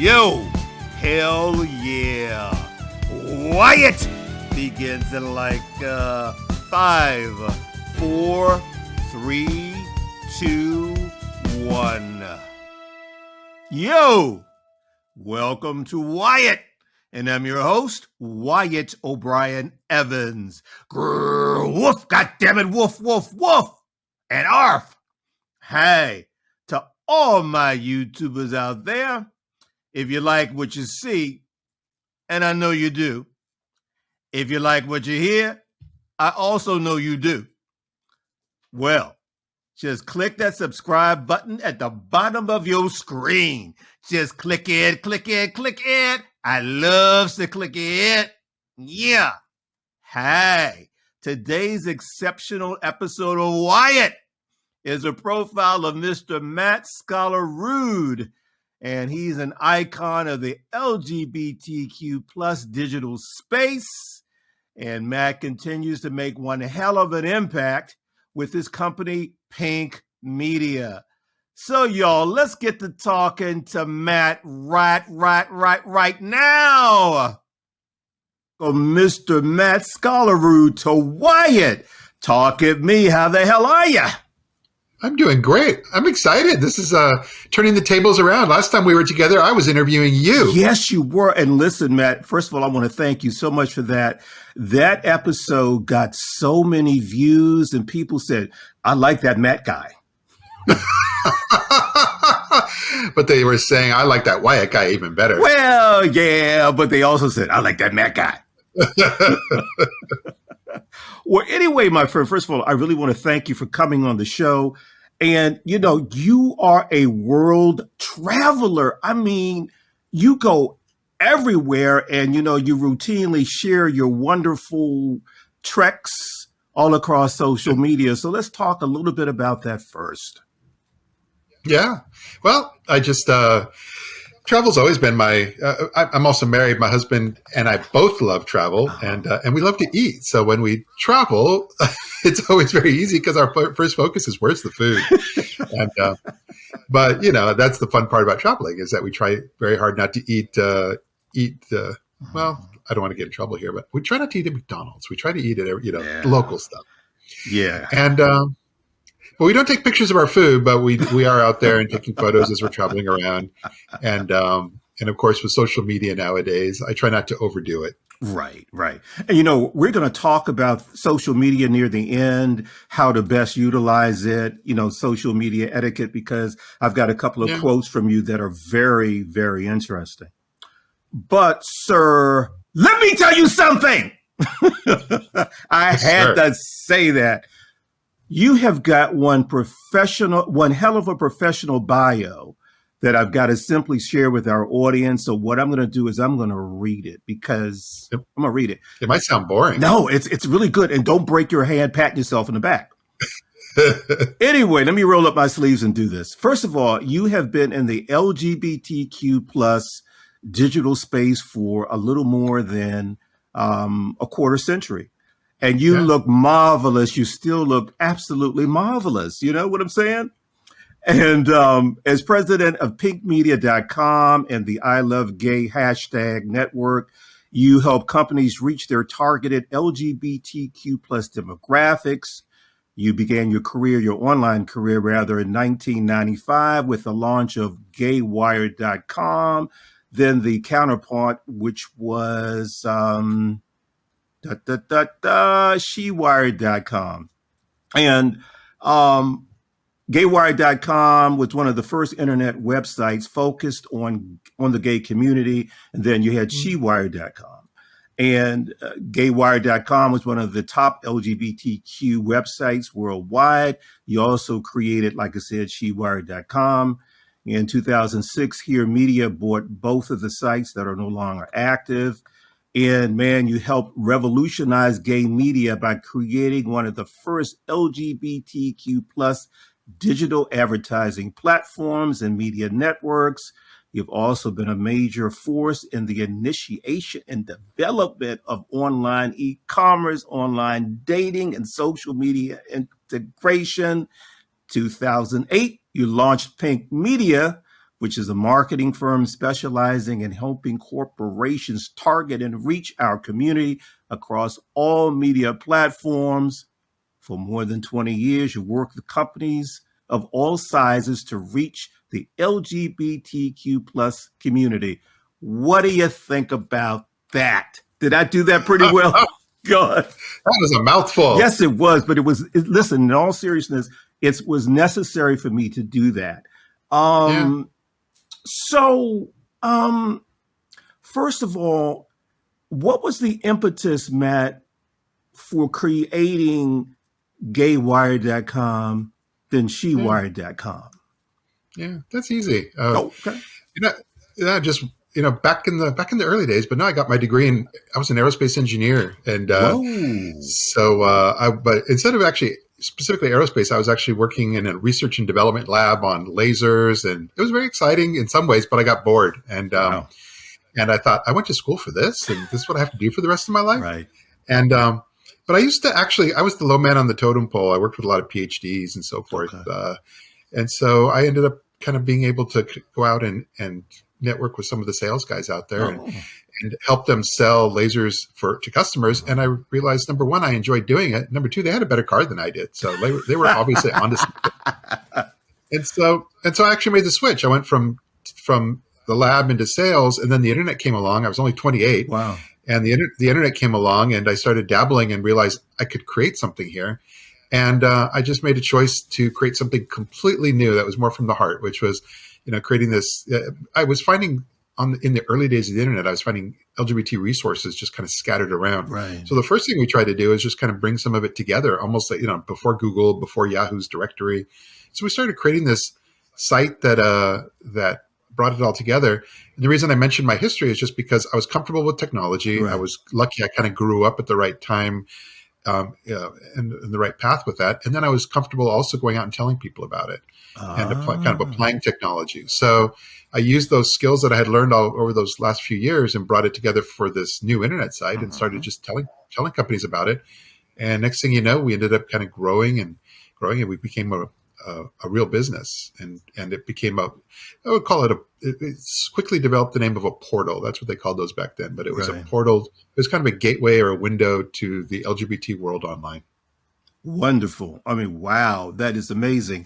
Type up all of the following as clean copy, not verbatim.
Yo, hell yeah. Wyatt begins in like 5, 4, 3, 2, 1. Yo, welcome to Wyatt. And I'm your host, Wyatt O'Brien Evans. Grrr, woof, goddammit, woof, woof, woof. And arf. Hey, to all my YouTubers out there, if you like what you see, and I know you do, if you like what you hear, I also know you do. Well, just click that subscribe button at the bottom of your screen. Just click it, click it, click it. I love to click it. Yeah. Hey, today's exceptional episode of Wyatt is a profile of Mr. Matt Skallerud, and he's an icon of the LGBTQ plus digital space. And Matt continues to make one hell of an impact with his company, Pink Media. So, y'all, let's get to talking to Matt right now. Oh, Mr. Matt Skallerud to Wyatt. Talk at me. How the hell are you? I'm doing great. I'm excited. This is turning the tables around. Last time we were together, I was interviewing you. Yes, you were. And listen, Matt, first of all, I want to thank you so much for that. That episode got so many views and people said, I like that Matt guy. But they were saying, I like that Wyatt guy even better. Well, yeah, but they also said, I like that Matt guy. Well, anyway, my friend, first of all, I really want to thank you for coming on the show. And, you know, you are a world traveler. I mean, you go everywhere and, you know, you routinely share your wonderful treks all across social media. So let's talk a little bit about that first. Yeah. Well, I just, travel's always been my, I'm also married. My husband and I both love travel and we love to eat. So when we travel, it's always very easy because our first focus is where's the food. And, but you know, that's the fun part about traveling is that we try very hard not to eat, well, I don't want to get in trouble here, but we try not to eat at McDonald's. We try to eat at, local stuff. Yeah. And, but we don't take pictures of our food, but we are out there and taking photos as we're traveling around. And of course, with social media nowadays, I try not to overdo it. Right. And, you know, we're going to talk about social media near the end, how to best utilize it, you know, social media etiquette, because I've got a couple of quotes from you that are very, very interesting. But, sir, let me tell you something. I had to say that. You have got one hell of a professional bio that I've got to simply share with our audience. So what I'm going to do is I'm going to read it because I'm going to read it. It might sound boring. No, it's really good. And don't break your hand patting yourself in the back. Anyway, let me roll up my sleeves and do this. First of all, you have been in the LGBTQ plus digital space for a little more than a quarter century. And you look marvelous. You still look absolutely marvelous. You know what I'm saying? And as president of pinkmedia.com and the I Love Gay hashtag network, you help companies reach their targeted LGBTQ plus demographics. You began your online career in 1995 with the launch of gaywire.com. Then the counterpart, which was shewired.com. And gaywire.com was one of the first internet websites focused on the gay community. And then you had shewired.com. And gaywire.com was one of the top LGBTQ websites worldwide. You also created, like I said, shewired.com. In 2006, Here Media bought both of the sites that are no longer active. And man, you helped revolutionize gay media by creating one of the first LGBTQ plus digital advertising platforms and media networks. You've also been a major force in the initiation and development of online e-commerce, online dating, and social media integration. 2008, you launched Pink Media, which is a marketing firm specializing in helping corporations target and reach our community across all media platforms. For more than 20 years, you work with companies of all sizes to reach the LGBTQ plus community. What do you think about that? Did I do that pretty well? God. That was a mouthful. Yes, it was, but listen, in all seriousness, it was necessary for me to do that. Yeah. So, first of all, what was the impetus, Matt, for creating gaywired.com than shewired.com? Yeah, that's easy. Okay. Just back in the early days. But no, I got my degree in. I was an aerospace engineer, and but instead of actually specifically aerospace, I was actually working in a research and development lab on lasers, and it was very exciting in some ways. But I got bored, and I thought I went to school for this, and this is what I have to do for the rest of my life. Right. And but I used to I was the low man on the totem pole. I worked with a lot of PhDs and so forth. Okay. And so I ended up kind of being able to go out and network with some of the sales guys out there and help them sell lasers to customers. And I realized, number one, I enjoyed doing it. Number two, they had a better card than I did. So they were obviously onto something. And so I actually made the switch. I went from the lab into sales, and then the internet came along. I was only 28. Wow. And the internet came along, and I started dabbling and realized I could create something here. And I just made a choice to create something completely new that was more from the heart, which was, creating this. I was finding in the early days of the internet, I was finding LGBT resources just kind of scattered around. Right. So the first thing we tried to do is just kind of bring some of it together, almost like, before Google, before Yahoo's directory. So we started creating this site that brought it all together. And the reason I mentioned my history is just because I was comfortable with technology. Right. I was lucky I kind of grew up at the right time, in the right path with that. And then I was comfortable also going out and telling people about it and kind of applying technology. So I used those skills that I had learned all over those last few years and brought it together for this new internet site and started just telling companies about it. And next thing you know, we ended up kind of growing and we became a real business, and it became I would call it it's quickly developed the name of a portal. That's what they called those back then, but it was a portal. It was kind of a gateway or a window to the LGBT world online. Wonderful. I mean, wow, that is amazing.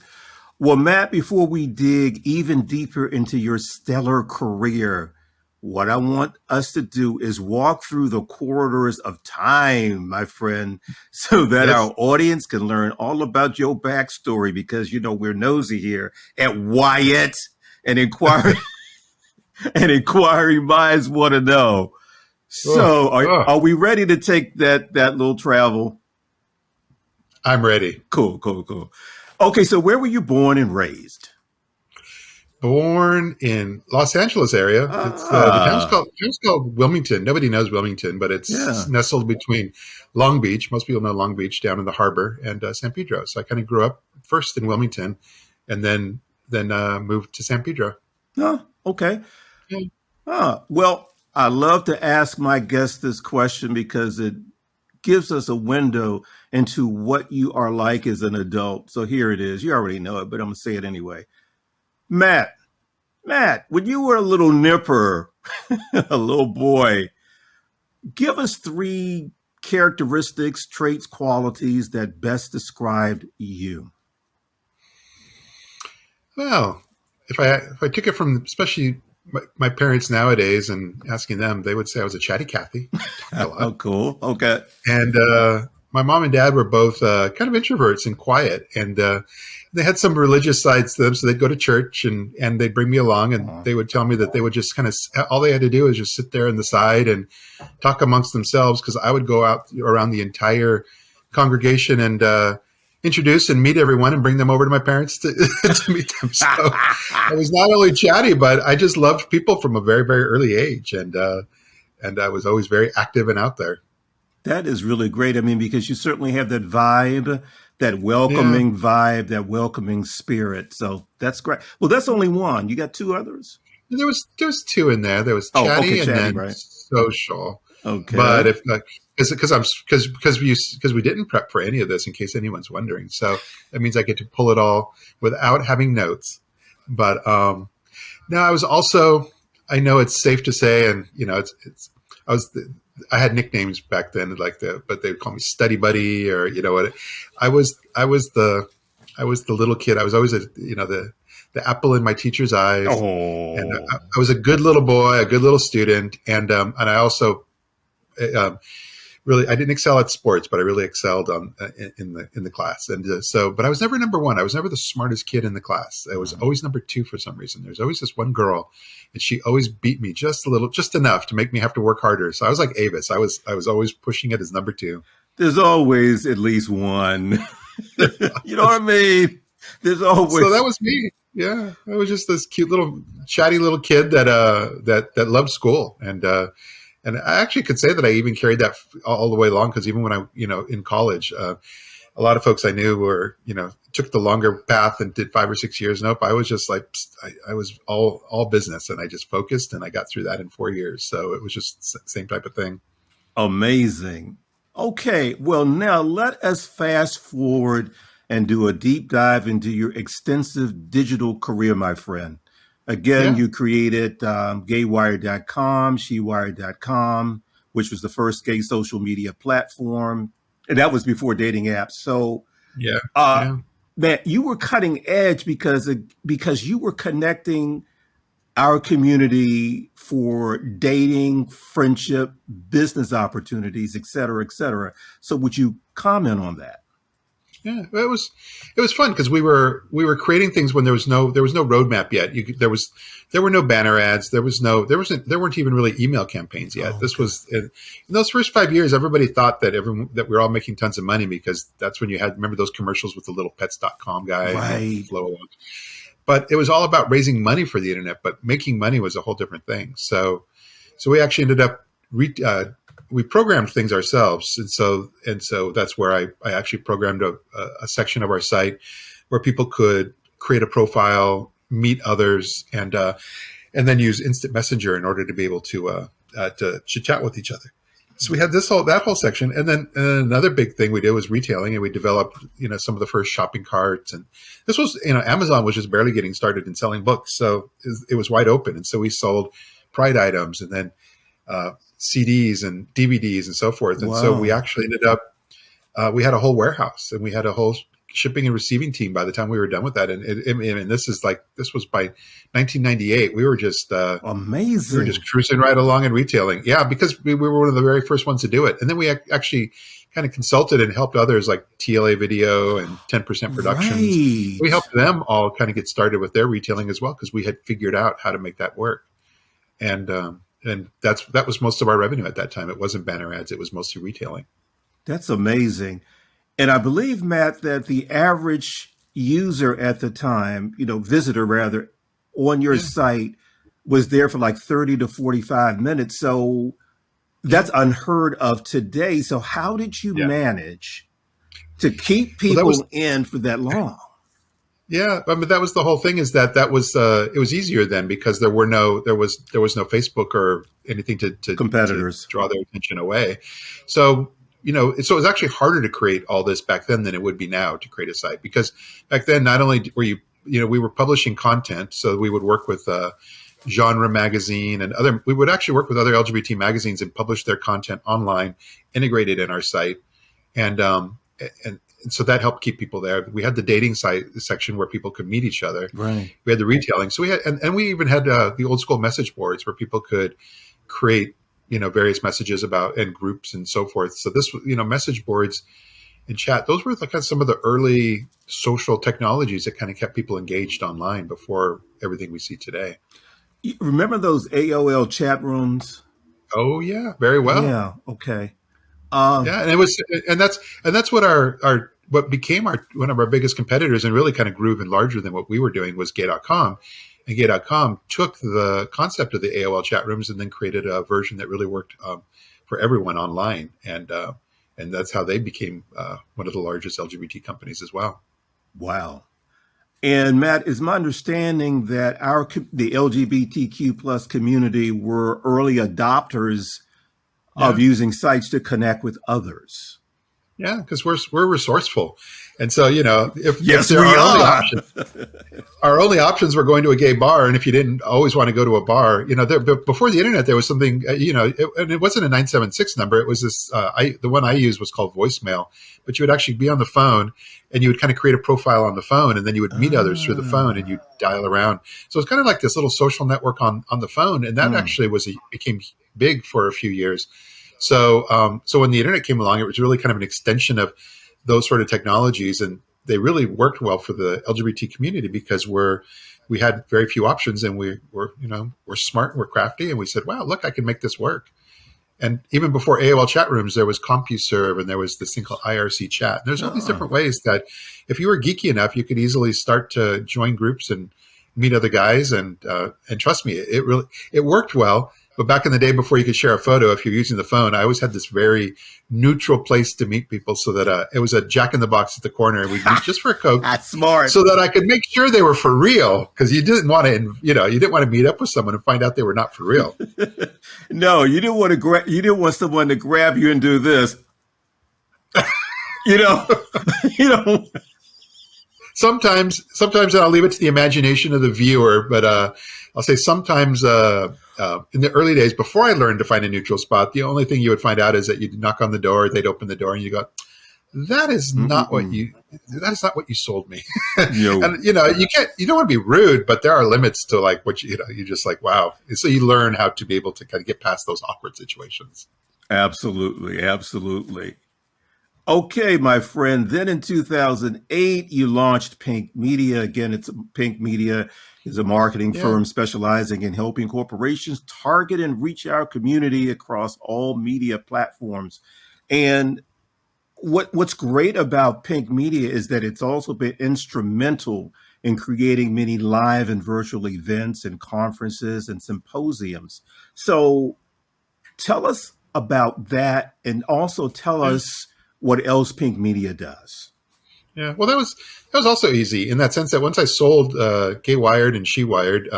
Well, Matt, before we dig even deeper into your stellar career, what I want us to do is walk through the corridors of time, my friend, so that our audience can learn all about your backstory, because, we're nosy here at Wyatt, and inquiring minds want to know. So are we ready to take that little travel? I'm ready. Cool. Okay, so where were you born and raised? Born in Los Angeles area. It's the town's called Wilmington. Nobody knows Wilmington, but it's nestled between Long Beach. Most people know Long Beach down in the harbor, and San Pedro. So I kind of grew up first in Wilmington, and then moved to San Pedro. Oh, okay. Well, I love to ask my guests this question because it gives us a window into what you are like as an adult. So here it is. You already know it, but I'm going to say it anyway. Matt, when you were a little nipper, a little boy, give us 3 characteristics, traits, qualities that best described you. Well, if I took it from especially my parents nowadays and asking them, they would say I was a chatty Cathy. Oh, cool. Okay. And my mom and dad were both kind of introverts and quiet, and they had some religious sides to them. So they'd go to church and they'd bring me along, and they would tell me that they would just kind of, all they had to do is just sit there on the side and talk amongst themselves, because I would go out around the entire congregation and introduce and meet everyone and bring them over to my parents to meet them. So I was not only chatty, but I just loved people from a very, very early age. And I was always very active and out there. That is really great. I mean, because you certainly have that vibe, that welcoming vibe, that welcoming spirit. So that's great. Well, that's only one. You got 2 others? There was 2 in there. There was chatty and then social. Okay. But if because we didn't prep for any of this, in case anyone's wondering, so that means I get to pull it all without having notes. But No, I was also. I know it's safe to say, and it's. I was. I had nicknames back then, but they would call me Study Buddy, or what. I was. I was the. I was the little kid. I was always the apple in my teacher's eyes, and Oh, I was a good little boy, a good little student, and I also. Um, really, I didn't excel at sports, but I really excelled on in the class. And but I was never number one. I was never the smartest kid in the class. I was always number two for some reason. There's always this one girl, and she always beat me just a little, just enough to make me have to work harder. So I was like Avis. I was always pushing it as number two. there's always at least one. You know what I mean? There's So always. that was me. Yeah, I was just this cute little chatty little kid that loved school, and I actually could say that I even carried that all the way along, because even when I in college, a lot of folks I knew were took the longer path and did 5 or 6 years. Nope, I was just like I was all business, and I just focused, and I got through that in 4 years. So it was just the same type of thing. Amazing. Okay, well, now let us fast forward and do a deep dive into your extensive digital career, my friend. Again, Yeah, you created gaywire.com, shewire.com, which was the first gay social media platform. And that was before dating apps. So, yeah, uh, yeah. man, you were cutting edge because you were connecting our community for dating, friendship, business opportunities, et cetera, et cetera. So would you comment on that? Yeah, it was fun because we were creating things when there was no roadmap yet. There were no banner ads. There weren't even really email campaigns yet. Oh, This okay. was in those first 5 years. Everybody thought that we were all making tons of money, because that's when you had, remember those commercials with the little pets.com guy and the Right. flow. But it was all about raising money for the internet. But making money was a whole different thing. So we actually ended up we programmed things ourselves, and so that's where I actually programmed a section of our site where people could create a profile, meet others, and then use instant messenger in order to be able to chit chat with each other. So we had that whole section, and then another big thing we did was retailing, and we developed some of the first shopping carts. And this was Amazon was just barely getting started in selling books, so it was wide open, and so we sold Pride items, and then CDs and DVDs and so forth. And so we Wow. actually ended up we had a whole warehouse, and we had a whole shipping and receiving team by the time we were done with that. And this was by 1998. We were just Amazing. cruising right along in retailing. Yeah, because we were one of the very first ones to do it. And then we actually kind of consulted and helped others like TLA Video and 10% Productions. We Right. helped them all kind of get started with their retailing as well, because we had figured out how to make that work. And that was most of our revenue at that time. It wasn't banner ads; it was mostly retailing. That's amazing. And I believe, Matt, that the average user at the time, visitor rather, on your Yeah, site was there for like 30 to 45 minutes. So yeah, that's unheard of today. So how did you yeah. manage to keep Well, that was people in for that long? yeah. I mean, that was the whole thing. Is that was it was easier then, because there was no Facebook or anything to Competitors. draw their attention away. So so it was actually harder to create all this back then than it would be now to create a site, because back then not only were we were publishing content, so we would work with Genre Magazine and other. We would actually work with other LGBT magazines and publish their content online, integrated in our site, and and so that helped keep people there. We had the dating site section where people could meet each other. Right. We had the retailing, so we had, and we even had the old school message boards where people could create various messages about, and groups and so forth. So this message boards and chat, those were like kind of some of the early social technologies that kind of kept people engaged online before everything we see today. You remember those AOL chat rooms? Oh yeah, very well. Yeah. Okay. Um, Yeah, and that's what our what became our one of our biggest competitors, and really kind of grew even larger than what we were doing, was gay.com. And gay.com took the concept of the AOL chat rooms and then created a version that really worked for everyone online, and that's how they became one of the largest LGBT companies as well. wow. And Matt, is my understanding that the LGBTQ plus community were early adopters of Yeah. using sites to connect with others. Yeah, because we're resourceful, and so if Yes, there we are only are. options, our only options were going to a gay bar, and if you didn't always want to go to a bar, before the internet, there was something, and it wasn't a 976 number. It was this. The one I used was called voicemail, but you would actually be on the phone, and you would kind of create a profile on the phone, and then you would meet others through the phone, and you dial around. So it's kind of like this little social network on the phone, and that actually became big for a few years. So when the internet came along, it was really kind of an extension of those sort of technologies, and they really worked well for the LGBT community because we had very few options, and we're smart, and we're crafty, and we said, wow, look, I can make this work. And even before AOL chat rooms, there was CompuServe, and there was this thing called IRC chat. And there's all these different ways that if you were geeky enough, you could easily start to join groups and meet other guys. And trust me, it worked well. But back in the day, before you could share a photo, if you're using the phone, I always had this very neutral place to meet people, so that it was a Jack in the Box at the corner, and we'd meet just for a Coke. That's smart. So that I could make sure they were for real, because you didn't want to meet up with someone and find out they were not for real. No, you didn't want someone to grab you and do this. you know. Sometimes I'll leave it to the imagination of the viewer, but I'll say sometimes in the early days, before I learned to find a neutral spot, the only thing you would find out is that you'd knock on the door, they'd open the door, and you go, that is not what you sold me. And you don't want to be rude, but there are limits to like what you're just like, wow. And so you learn how to be able to kind of get past those awkward situations. Absolutely. Absolutely. Okay, my friend. Then in 2008, you launched Pink Media. Again, Pink Media is a marketing firm specializing in helping corporations target and reach our community across all media platforms. And what's great about Pink Media is that it's also been instrumental in creating many live and virtual events and conferences and symposiums. So tell us about that, and also tell us what else Pink Media does. Yeah, well, that was also easy in that sense that once I sold Gay Wired and She Wired,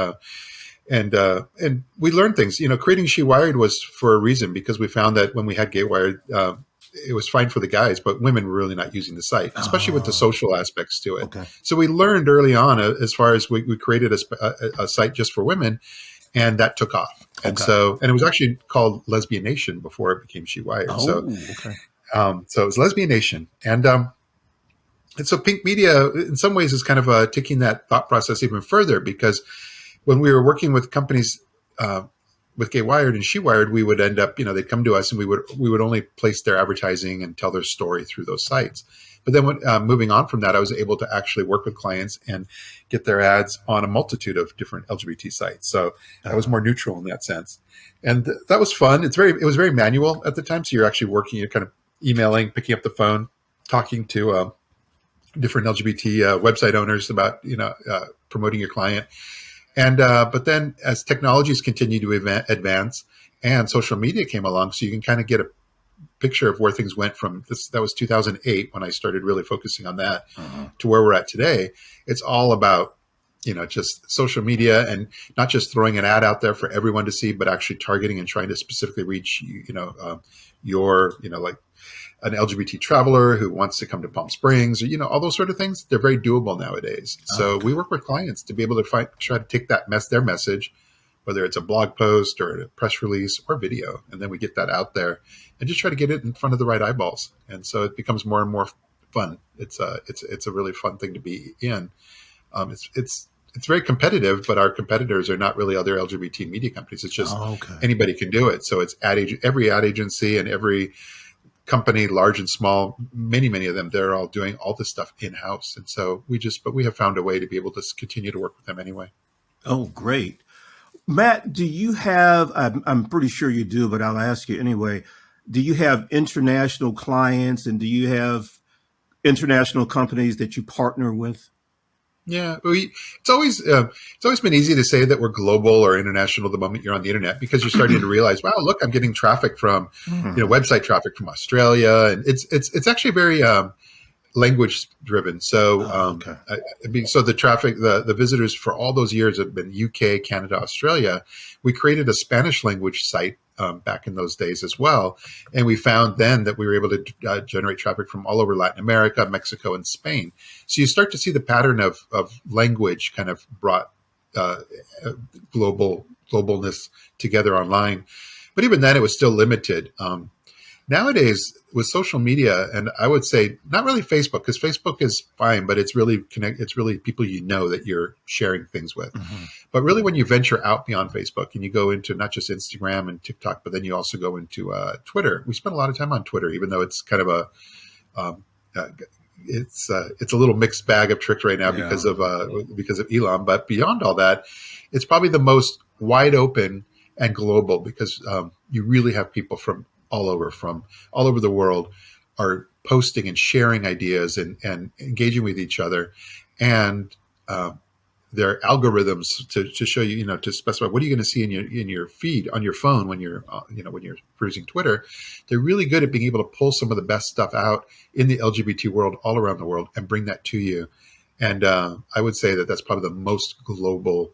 and we learned things. Creating She Wired was for a reason, because we found that when we had Gay Wired, it was fine for the guys, but women were really not using the site, especially with the social aspects to it. Okay. So we learned early on, as far as we created a site just for women, and that took off. And and it was actually called Lesbian Nation before it became She Wired. So it was Lesbian Nation. And so Pink Media, in some ways, is kind of taking that thought process even further, because when we were working with companies with Gay Wired and She Wired, we would end up, they'd come to us, and we would only place their advertising and tell their story through those sites. But then moving on from that, I was able to actually work with clients and get their ads on a multitude of different LGBT sites. So I was more neutral in that sense. And that was fun. It was very manual at the time. So you're actually working, you're kind of emailing, picking up the phone, talking to different LGBT website owners about, promoting your client. And but then as technologies continue to advance and social media came along, so you can kind of get a picture of where things went from this. That was 2008 when I started really focusing on that to where we're at today. It's all about, just social media, and not just throwing an ad out there for everyone to see, but actually targeting and trying to specifically reach, like an LGBT traveler who wants to come to Palm Springs, or, all those sort of things. They're very doable nowadays. So we work with clients to be able to try to take their message, whether it's a blog post or a press release or video, and then we get that out there and just try to get it in front of the right eyeballs. And so it becomes more and more fun. It's a really fun thing to be in. It's very competitive, but our competitors are not really other LGBT media companies. It's just anybody can do it. So it's every ad agency and every company, large and small, many of them, they're all doing all this stuff in-house. And so we have found a way to be able to continue to work with them anyway. Oh, great. Matt, do you have, I'm pretty sure you do, but I'll ask you anyway, do you have international clients, and do you have international companies that you partner with? Yeah, it's always been easy to say that we're global or international the moment you're on the internet, because you're starting to realize, wow, look, I'm getting traffic from, website traffic from Australia, and it's actually very language driven. So, so the traffic, the visitors for all those years have been UK, Canada, Australia. We created a Spanish language site back in those days as well. And we found then that we were able to generate traffic from all over Latin America, Mexico, and Spain. So you start to see the pattern of language kind of brought globalness together online. But even then, it was still limited. Nowadays, with social media, and I would say not really Facebook, because Facebook is fine, but it's really it's really people that you're sharing things with. Mm-hmm. But really, when you venture out beyond Facebook and you go into not just Instagram and TikTok, but then you also go into Twitter. We spend a lot of time on Twitter, even though it's kind of it's a little mixed bag of tricks right now because of Elon. But beyond all that, it's probably the most wide open and global because you really have people from all over the world are posting and sharing ideas and engaging with each other, and their algorithms to show you, to specify what are you going to see in your feed on your phone when you're when you're perusing Twitter. They're really good at being able to pull some of the best stuff out in the LGBT world all around the world and bring that to you. And I would say that that's probably the most global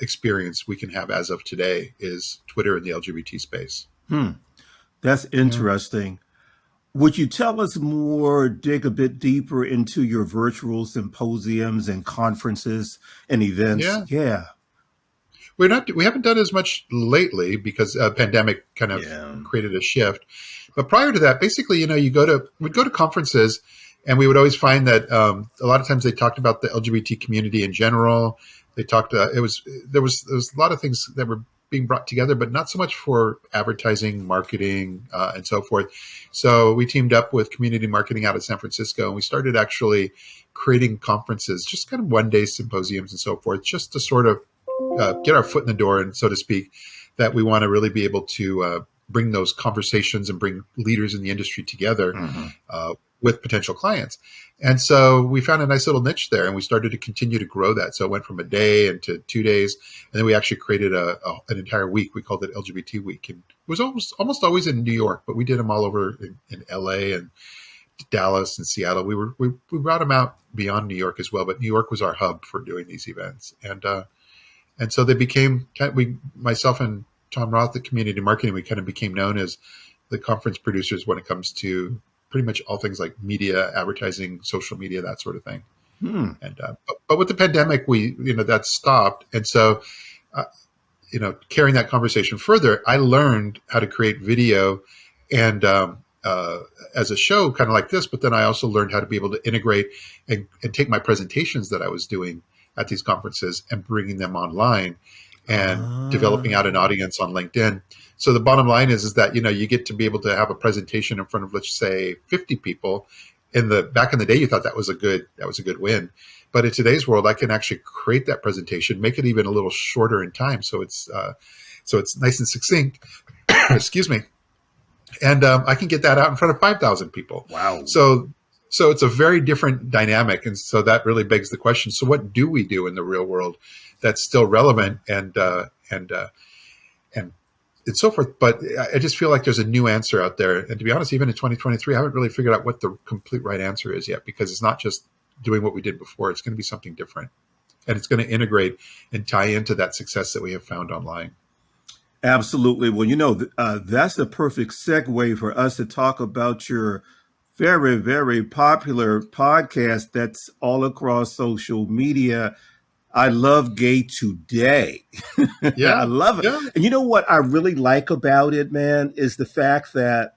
experience we can have as of today is Twitter in the LGBT space. That's interesting. Would you tell us more, dig a bit deeper into your virtual symposiums and conferences and events? Yeah. We haven't done as much lately because pandemic kind of created a shift. But prior to that, basically, we'd go to conferences, and we would always find that a lot of times they talked about the LGBT community in general. They talked. There was a lot of things that were being brought together, but not so much for advertising, marketing, and so forth. So we teamed up with community marketing out of San Francisco, and we started actually creating conferences, just kind of one-day symposiums and so forth, just to sort of get our foot in the door, and so to speak, that we want to really be able to bring those conversations and bring leaders in the industry together with potential clients. And so we found a nice little niche there, and we started to continue to grow that. So it went from a day into 2 days, and then we actually created an entire week. We called it LGBT Week, and it was almost always in New York, but we did them all over in LA and Dallas and Seattle. We brought them out beyond New York as well, but New York was our hub for doing these events, and so they became myself and Tom Roth at Community Marketing. We kind of became known as the conference producers when it comes to pretty much all things like media, advertising, social media, that sort of thing. And but with the pandemic, that stopped, and so carrying that conversation further, I learned how to create video and as a show, kind of like this. But then I also learned how to be able to integrate and take my presentations that I was doing at these conferences and bringing them online and developing out an audience on LinkedIn. So the bottom line is that, you get to be able to have a presentation in front of, let's say, 50 people. Back in the day, you thought that was a good win. But in today's world, I can actually create that presentation, make it even a little shorter in time. So it's nice and succinct. Excuse me. And I can get that out in front of 5,000 people. Wow. So it's a very different dynamic. And so that really begs the question. So what do we do in the real world that's still relevant and so forth? But I just feel like there's a new answer out there. And to be honest, even in 2023, I haven't really figured out what the complete right answer is yet, because it's not just doing what we did before. It's going to be something different. And it's going to integrate and tie into that success that we have found online. Absolutely. Well, that's the perfect segue for us to talk about your very, very popular podcast that's all across social media. I love Gay Today. Yeah, I love it. Yeah. And you know what I really like about it, man, is the fact that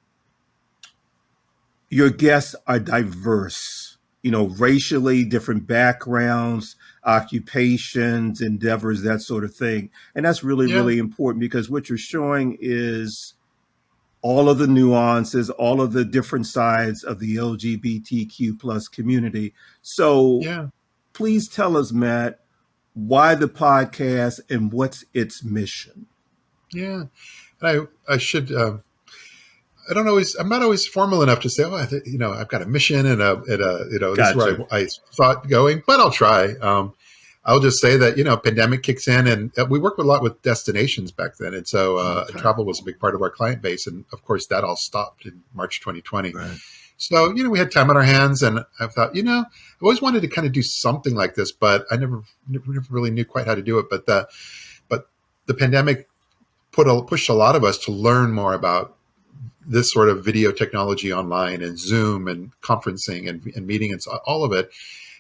your guests are diverse, racially, different backgrounds, occupations, endeavors, that sort of thing. And that's really, really important, because what you're showing is all of the nuances, all of the different sides of the LGBTQ plus community. So please tell us, Matt, why the podcast and what's its mission? Yeah. And I should, I'm not always formal enough to say, I've got a mission and this is where I thought going, but I'll try. I'll just say that, pandemic kicks in, and we worked a lot with destinations back then. And so travel was a big part of our client base. And of course, that all stopped in March 2020. Right. So, we had time on our hands, and I thought, I always wanted to kind of do something like this, but I never really knew quite how to do it. But the pandemic pushed a lot of us to learn more about this sort of video technology online and Zoom and conferencing and meeting and all of it.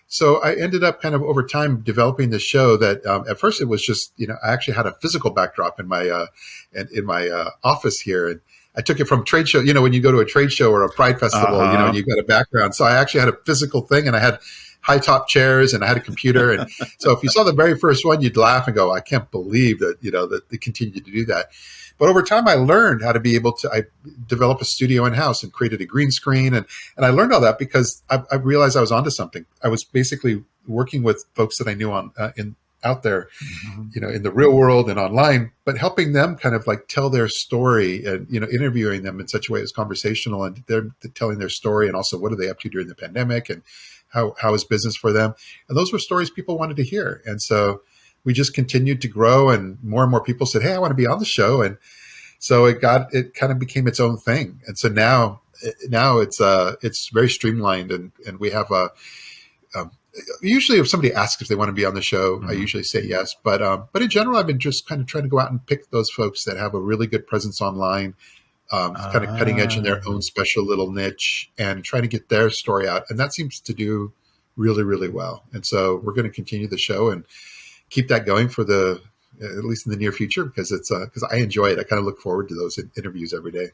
So I ended up kind of over time developing this show that at first it was just, I actually had a physical backdrop in my office here. And I took it from trade show, when you go to a trade show or a pride festival, and you've got a background. So I actually had a physical thing, and I had high top chairs and I had a computer. And so if you saw the very first one, you'd laugh and go, I can't believe that, that they continue to do that. But over time, I learned how to be able to, I developed a studio in-house and created a green screen. And I learned all that because I realized I was onto something. I was basically working with folks that I knew out there, in the real world and online, but helping them kind of like tell their story and, interviewing them in such a way as conversational, and they're telling their story, and also what are they up to during the pandemic and how is business for them. And those were stories people wanted to hear. And so we just continued to grow, and more people said, hey, I want to be on the show. And so it kind of became its own thing. And so now it's very streamlined, and we have usually if somebody asks if they want to be on the show, I usually say yes. But in general, I've been just kind of trying to go out and pick those folks that have a really good presence online, kind of cutting edge in their own special little niche, and trying to get their story out. And that seems to do really, really well. And so we're going to continue the show and keep that going for at least in the near future, because because I enjoy it. I kind of look forward to those interviews every day.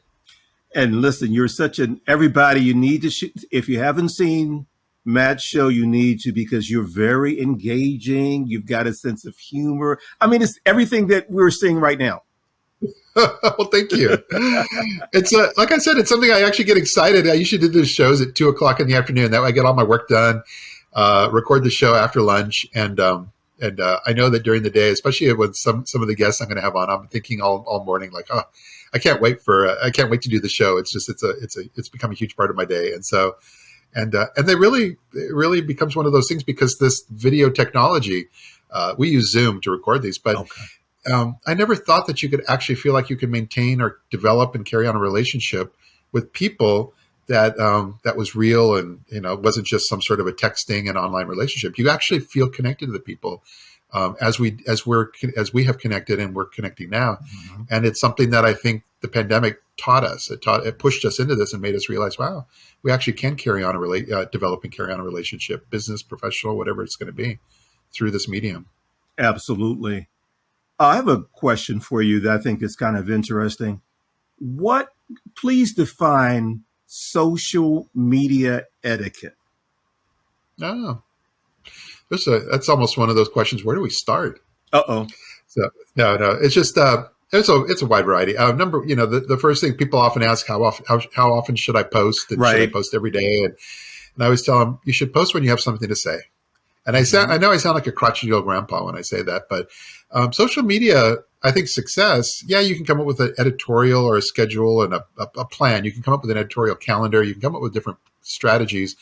And listen, you're such everybody you need to if you haven't seen Matt's show, you need to, because you're very engaging. You've got a sense of humor. I mean, it's everything that we're seeing right now. Well, thank you. It's like I said, it's something I actually get excited. I usually do these shows at 2:00 in the afternoon. That way I get all my work done, record the show after lunch. And I know that during the day, especially with some of the guests I'm going to have on, I'm thinking all morning, like, oh, I can't wait to do the show. It's just, it's become a huge part of my day. And so, and it really becomes one of those things, because this video technology, we use Zoom to record these, but I never thought that you could actually feel like you could maintain or develop and carry on a relationship with people that was real, and it wasn't just some sort of a texting and online relationship. You actually feel connected to the people as we have connected, and we're connecting now. And it's something that I think the pandemic taught us. It pushed us into this and made us realize, wow, we actually can develop and carry on a relationship, business, professional, whatever it's going to be, through this medium. Absolutely. I have a question for you that I think is kind of interesting. Please define social media etiquette. Oh, that's almost one of those questions. Where do we start? Uh-oh. So no, it's just it's a wide variety. The first thing people often ask, how often should I post? And should I post every day? And I always tell them, you should post when you have something to say. And I know I sound like a crotchety old grandpa when I say that, but social media, I think success, you can come up with an editorial or a schedule and a plan. You can come up with an editorial calendar. You can come up with different strategies.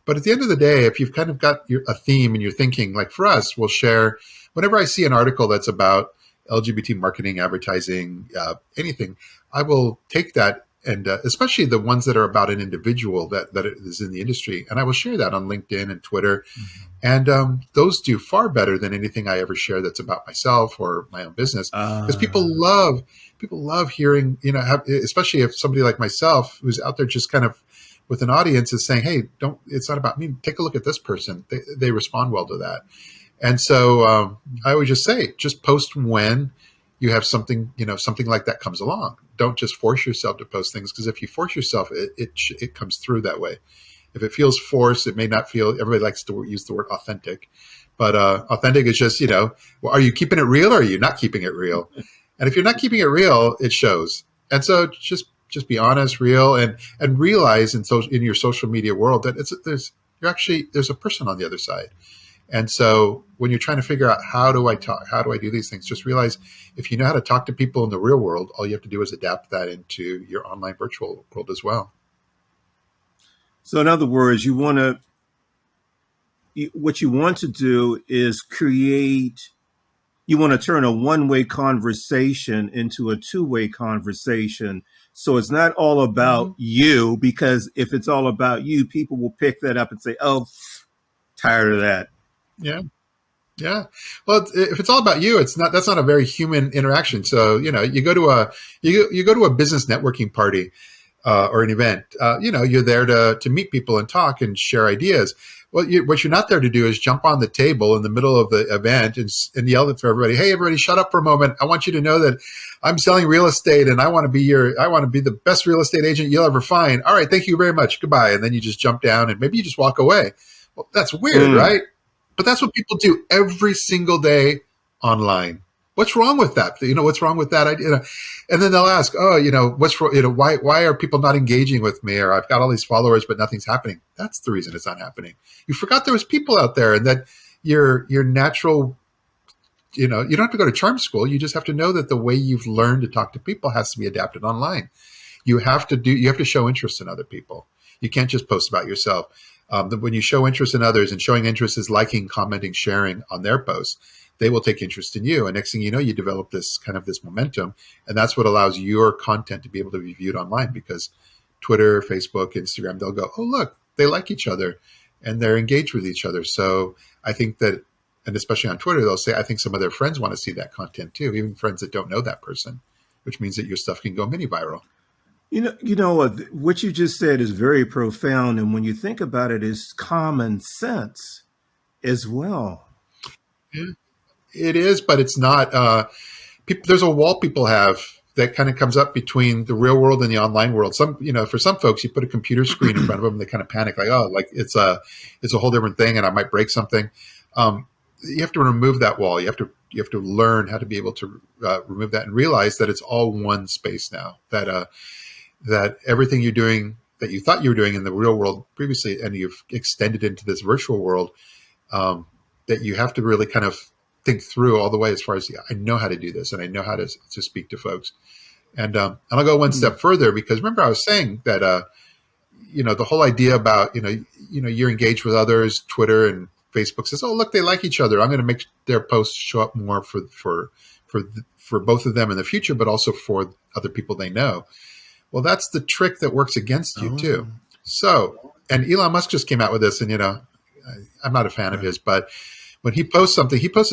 But at the end of the day, if you've kind of got a theme and you're thinking, like for us, we'll share, whenever I see an article that's about LGBT marketing, advertising, anything, I will take that, and especially the ones that are about an individual that is in the industry, and I will share that on LinkedIn and Twitter. And those do far better than anything I ever share that's about myself or my own business, because people love hearing, especially if somebody like myself who's out there just kind of with an audience is saying, hey, it's not about me. Take a look at this person. They respond well to that. And so I would just say, just post when you have something like that comes along. Don't just force yourself to post things, because if you force yourself, it comes through that way. If it feels forced, it may not feel. Everybody likes to use the word authentic, but authentic is just, well, are you keeping it real or are you not keeping it real? And if you're not keeping it real, it shows. And so just be honest, real, and realize in your social media world that there's a person on the other side. And so when you're trying to figure out how do I do these things, just realize if you know how to talk to people in the real world, all you have to do is adapt that into your online virtual world as well. So in other words, what you want to do is you want to turn a one-way conversation into a two-way conversation. So it's not all about you, because if it's all about you, people will pick that up and say, oh, tired of that. Yeah. Yeah. Well, if it's all about you, it's not. That's not a very human interaction. So you go to you go to a business networking party or an event. You're there to meet people and talk and share ideas. Well, what you're not there to do is jump on the table in the middle of the event and yell at everybody, "Hey, everybody, shut up for a moment! I want you to know that I'm selling real estate and I want to be the best real estate agent you'll ever find. All right, thank you very much. Goodbye." And then you just jump down and maybe you just walk away. Well, that's weird, Mm. right? But that's what people do every single day online. What's wrong with that? What's wrong with that idea? And then they'll ask, oh, what's wrong? Why are people not engaging with me? Or I've got all these followers, but nothing's happening. That's the reason it's not happening. You forgot there was people out there, and that your natural, you don't have to go to charm school. You just have to know that the way you've learned to talk to people has to be adapted online. You have to show interest in other people. You can't just post about yourself. When you show interest in others, and showing interest is liking, commenting, sharing on their posts, they will take interest in you. And next thing you know, you develop this momentum. And that's what allows your content to be able to be viewed online, because Twitter, Facebook, Instagram, they'll go, oh, look, they like each other and they're engaged with each other. So I think that, and especially on Twitter, they'll say, I think some of their friends want to see that content too, even friends that don't know that person, which means that your stuff can go mini viral. What you just said is very profound, and when you think about it, it's common sense as well. Yeah, it is, but it's not. There's a wall people have that kind of comes up between the real world and the online world. For some folks, you put a computer screen in front of them, and they kind of panic, like, oh, like it's a whole different thing, and I might break something. You have to remove that wall. You have to learn how to be able to remove that and realize that it's all one space now. That everything you're doing that you thought you were doing in the real world previously, and you've extended into this virtual world, that you have to really kind of think through all the way as far as, I know how to do this and I know how to speak to folks. And I'll go one step further, because remember I was saying that, the whole idea about, you're engaged with others, Twitter and Facebook says, oh, look, they like each other. I'm going to make their posts show up more for both of them in the future, but also for other people they know. Well, that's the trick that works against you too. So, and Elon Musk just came out with this, and I'm not a fan of his, but when he posted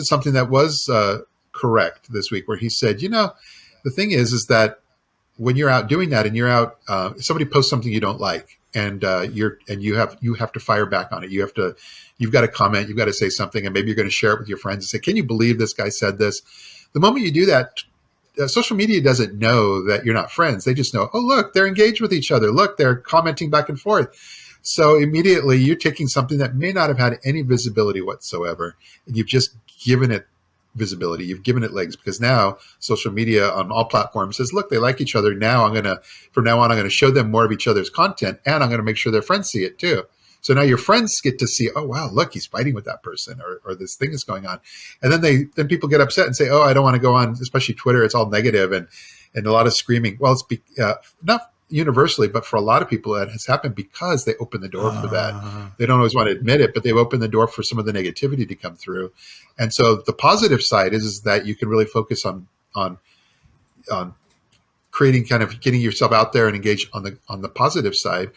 something that was correct this week, where he said, the thing is that when you're out doing that, and you're out, if somebody posts something you don't like, and you have to fire back on it. You've got to comment, you've got to say something, and maybe you're going to share it with your friends and say, can you believe this guy said this? The moment you do that, social media doesn't know that you're not friends. They just know, oh, look, they're engaged with each other. Look, they're commenting back and forth. So immediately you're taking something that may not have had any visibility whatsoever, and you've just given it visibility. You've given it legs, because now social media on all platforms says, look, they like each other. From now on, I'm going to show them more of each other's content, and I'm going to make sure their friends see it too. So now your friends get to see, oh, wow, look, he's fighting with that person, or this thing is going on. And then people get upset and say, oh, I don't want to go on, especially Twitter. It's all negative and a lot of screaming. Well, it's not universally, but for a lot of people, that has happened because they open the door for that. They don't always want to admit it, but they've opened the door for some of the negativity to come through. And so the positive side is that you can really focus on creating, kind of getting yourself out there and engage on the positive side.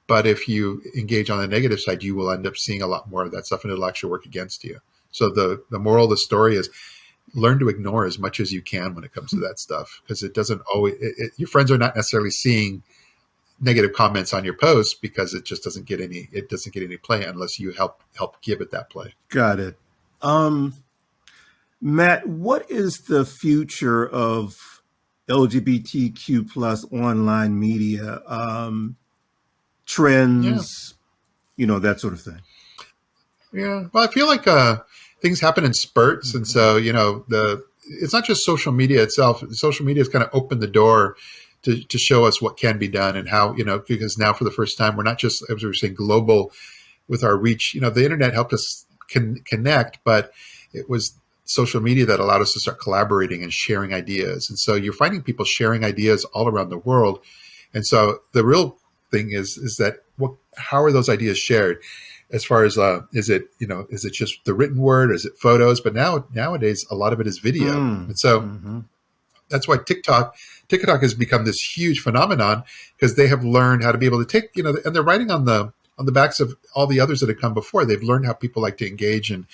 But if you engage on the negative side, you will end up seeing a lot more of that stuff, and it'll actually work against you. So the moral of the story is, learn to ignore as much as you can when it comes to that stuff, because it doesn't always. Your friends are not necessarily seeing negative comments on your posts, because it just doesn't get any. It doesn't get any play unless you help give it that play. Got it. Matt, what is the future of LGBTQ plus online media? Trends, that sort of thing. Yeah. Well, I feel like things happen in spurts. And so, it's not just social media itself. Social media has kind of opened the door to show us what can be done, and how, because now for the first time, we're not just, as we were saying, global with our reach. The internet helped us connect, but it was social media that allowed us to start collaborating and sharing ideas. And so you're finding people sharing ideas all around the world. And so the real thing is that how are those ideas shared? As far as is it just the written word? Is it photos? But nowadays a lot of it is video, and so that's why TikTok has become this huge phenomenon, because they have learned how to be able to take, and they're writing on the backs of all the others that have come before. They've learned how people like to engage and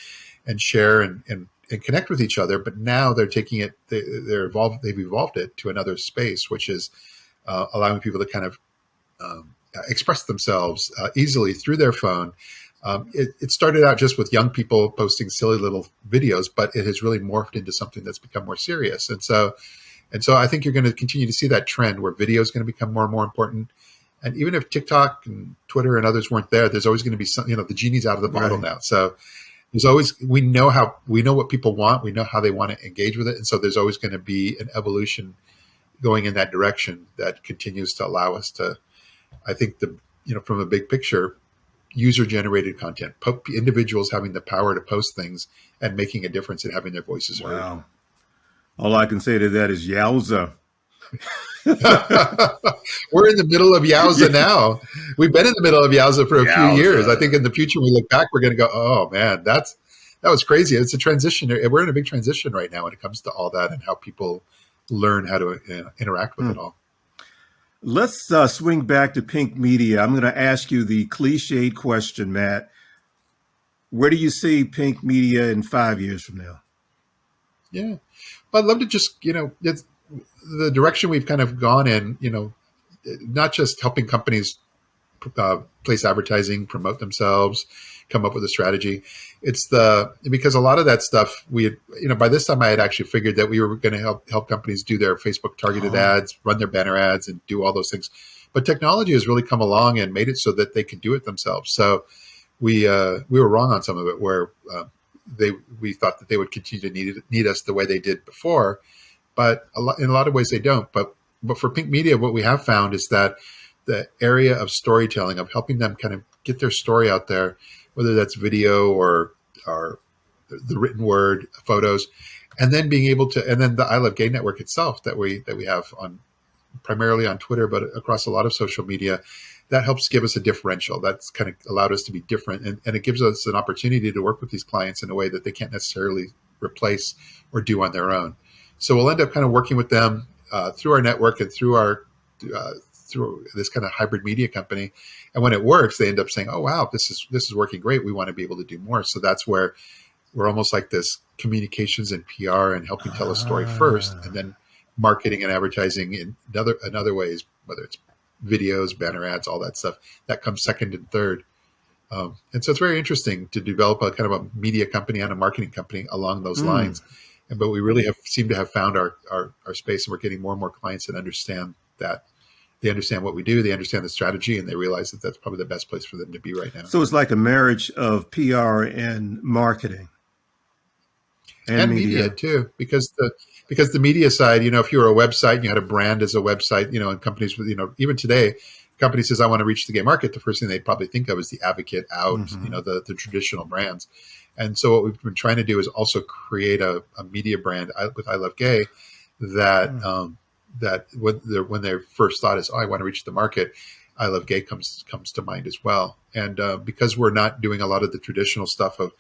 and share and connect with each other. But now they're taking it, they've evolved it to another space, which is allowing people to kind of express themselves easily through their phone. It started out just with young people posting silly little videos, but it has really morphed into something that's become more serious. And so I think you're going to continue to see that trend where video is going to become more and more important. And even if TikTok and Twitter and others weren't there, there's always going to be some, the genie's out of the bottle now. So there's always, we know what people want. We know how they want to engage with it. And so there's always going to be an evolution going in that direction that continues to allow us to, I think from a big picture, user-generated content, individuals having the power to post things and making a difference and having their voices heard. Wow. All I can say to that is yowza. We're in the middle of yowza now. We've been in the middle of yowza for a few years. I think in the future, when we look back, we're going to go, oh man, that was crazy. It's a transition. We're in a big transition right now when it comes to all that and how people learn how to interact with it all. Let's swing back to Pink Media. I'm going to ask you the cliched question, Matt. Where do you see Pink Media in 5 years from now? Yeah, well, I'd love to just, it's the direction we've kind of gone in, not just helping companies place advertising, promote themselves, come up with a strategy. It's because a lot of that stuff by this time I had actually figured that we were going to help companies do their Facebook targeted ads, run their banner ads, and do all those things. But technology has really come along and made it so that they can do it themselves. So we were wrong on some of it, where we thought that they would continue to need us the way they did before, but in a lot of ways they don't. But for Pink Media, what we have found is that the area of storytelling, of helping them kind of get their story out there, whether that's video or the written word, photos, and then being able to, and then the I Love Gay network itself that we have primarily on Twitter, but across a lot of social media, that helps give us a differential. That's kind of allowed us to be different. And it gives us an opportunity to work with these clients in a way that they can't necessarily replace or do on their own. So we'll end up kind of working with them through our network and through this kind of hybrid media company. And when it works, they end up saying, oh, wow, this is working great. We want to be able to do more. So that's where we're almost like this communications and PR and helping tell a story first, and then marketing and advertising in other ways, whether it's videos, banner ads, all that stuff, that comes second and third. And so it's very interesting to develop a kind of a media company and a marketing company along those lines. But we really seem to have found our space, and we're getting more and more clients that understand that. They understand what we do, they understand the strategy, and they realize that that's probably the best place for them to be right now. So it's like a marriage of PR and marketing. And media too, because the media side, if you were a website and you had a brand as a website, and companies with, even today, company says, I want to reach the gay market. The first thing they probably think of is the Advocate, Out, the traditional brands. And so what we've been trying to do is also create a media brand with I Love Gay that that when their first thought is, oh, I want to reach the market, I Love Gay comes to mind as well. And because we're not doing a lot of the traditional stuff of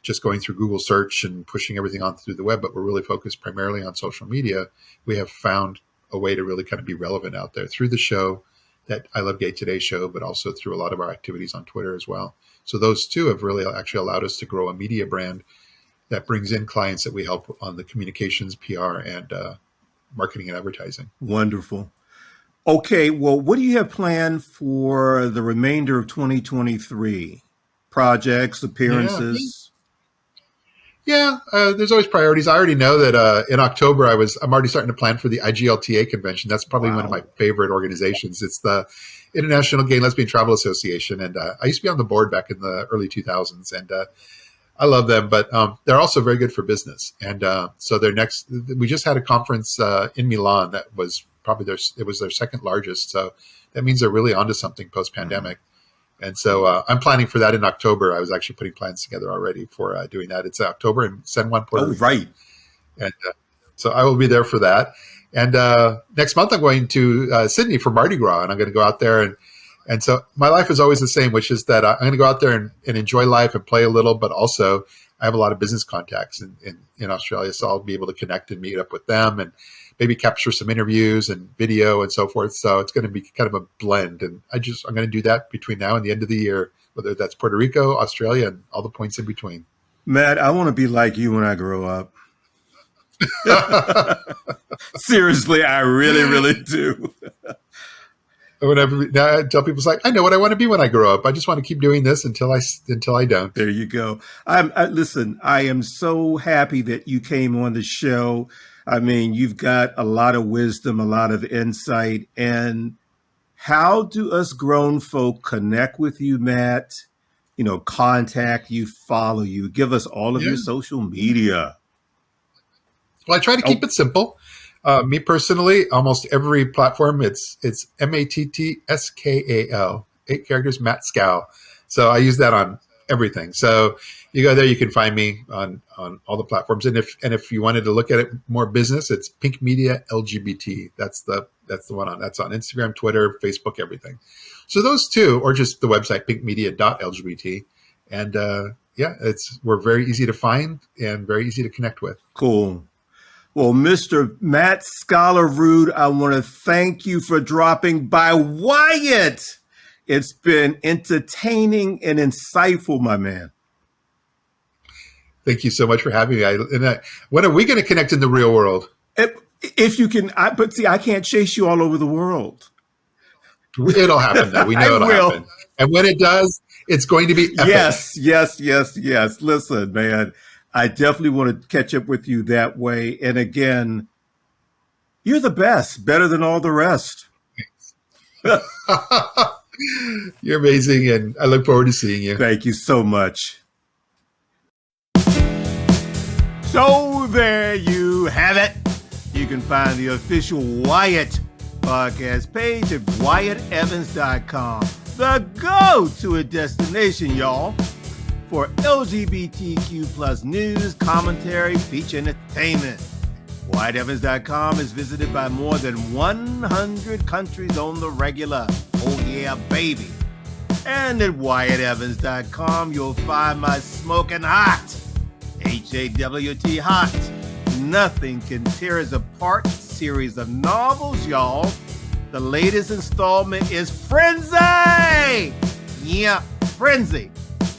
just going through Google search and pushing everything on through the web, but we're really focused primarily on social media, we have found a way to really kind of be relevant out there through the show, that I Love Gay Today show, but also through a lot of our activities on Twitter as well. So those two have really actually allowed us to grow a media brand that brings in clients that we help on the communications, PR, and marketing and advertising. Wonderful. Okay, well, what do you have planned for the remainder of 2023? Projects, appearances? Yeah, there's always priorities. I already know that in October, I'm already starting to plan for the IGLTA convention. That's probably one of my favorite organizations. It's the International Gay and Lesbian Travel Association. And I used to be on the board back in the early 2000s. And I love them, but they're also very good for business. And so we just had a conference in Milan that was probably their second largest. So that means they're really onto something post-pandemic. And so I'm planning for that in October. I was actually putting plans together already for doing that. It's October in San Juan, Puerto Rico. Right. And so I will be there for that. And next month I'm going to Sydney for Mardi Gras, and I'm going to go out there and so my life is always the same, which is that I'm going to go out there and enjoy life and play a little, but also I have a lot of business contacts in Australia. So I'll be able to connect and meet up with them and maybe capture some interviews and video and so forth. So it's going to be kind of a blend. And I'm going to do that between now and the end of the year, whether that's Puerto Rico, Australia, and all the points in between. Matt, I want to be like you when I grow up. Seriously, I really, really do. Whenever now I tell people, it's like, I know what I want to be when I grow up. I just want to keep doing this until I don't. There you go. Listen, I am so happy that you came on the show. I mean, you've got a lot of wisdom, a lot of insight. And how do us grown folk connect with you, Matt? Contact you, follow you, give us all of Yeah. your social media. Well, I try to keep it simple. Me personally, almost every platform, it's MATTSKAL, 8 characters, Matt Scal. So I use that on everything. So you go there, you can find me on all the platforms. And if you wanted to look at it more business, it's Pink Media LGBT. That's the one that's on Instagram, Twitter, Facebook, everything. So those two, or just the website pinkmedia.lgbt. And we're very easy to find and very easy to connect with. Cool. Well, Mr. Matt Skallerud, I want to thank you for dropping by. Wyatt, it's been entertaining and insightful, my man. Thank you so much for having me. When are we going to connect in the real world? If you can, but see, I can't chase you all over the world. It'll happen, though. We know it'll happen. And when it does, it's going to be epic. Yes. Listen, man, I definitely want to catch up with you that way. And again, you're the best, better than all the rest. You're amazing, and I look forward to seeing you. Thank you so much. So there you have it. You can find the official Wyatt podcast page at WyattEvans.com. The go-to destination, y'all, for LGBTQ plus news, commentary, feature entertainment. WyattEvans.com is visited by more than 100 countries on the regular. Oh yeah, baby. And at WyattEvans.com, you'll find my smoking hot, HAWT hot, Nothing Can Tear Us Apart series of novels, y'all. The latest installment is Frenzy! Yeah, Frenzy.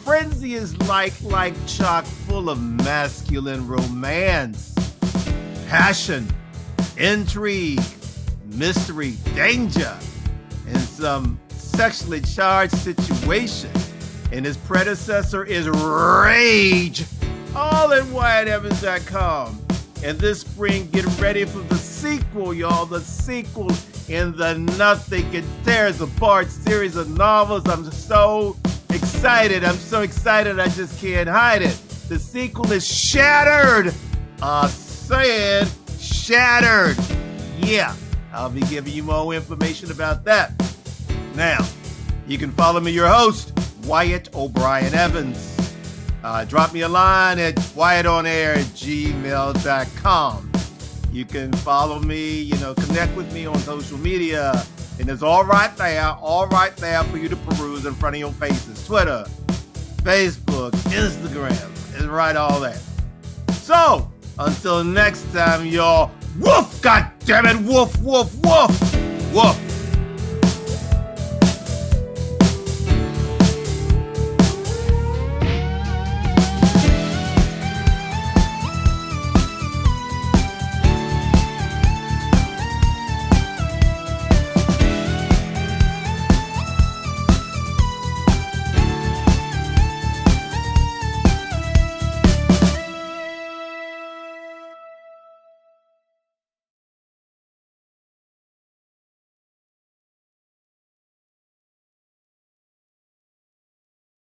Frenzy is like chock full of masculine romance, passion, intrigue, mystery, danger, and some sexually charged situation. And his predecessor is Rage, all at WyattEvans.com. And this spring, get ready for the sequel, y'all. The sequel in the Nothing Can Tear Us Apart series of novels. I'm so excited. I just can't hide it. The sequel is Shattered. Saying Shattered. Yeah, I'll be giving you more information about that. Now, you can follow me, your host, Wyatt O'Brien Evans. Drop me a line at WyattOnAir@gmail.com. You can follow me, connect with me on social media. And it's all right there for you to peruse in front of your faces. Twitter, Facebook, Instagram. It's right all there. So, until next time, y'all. Woof, goddammit, woof, woof, woof, woof.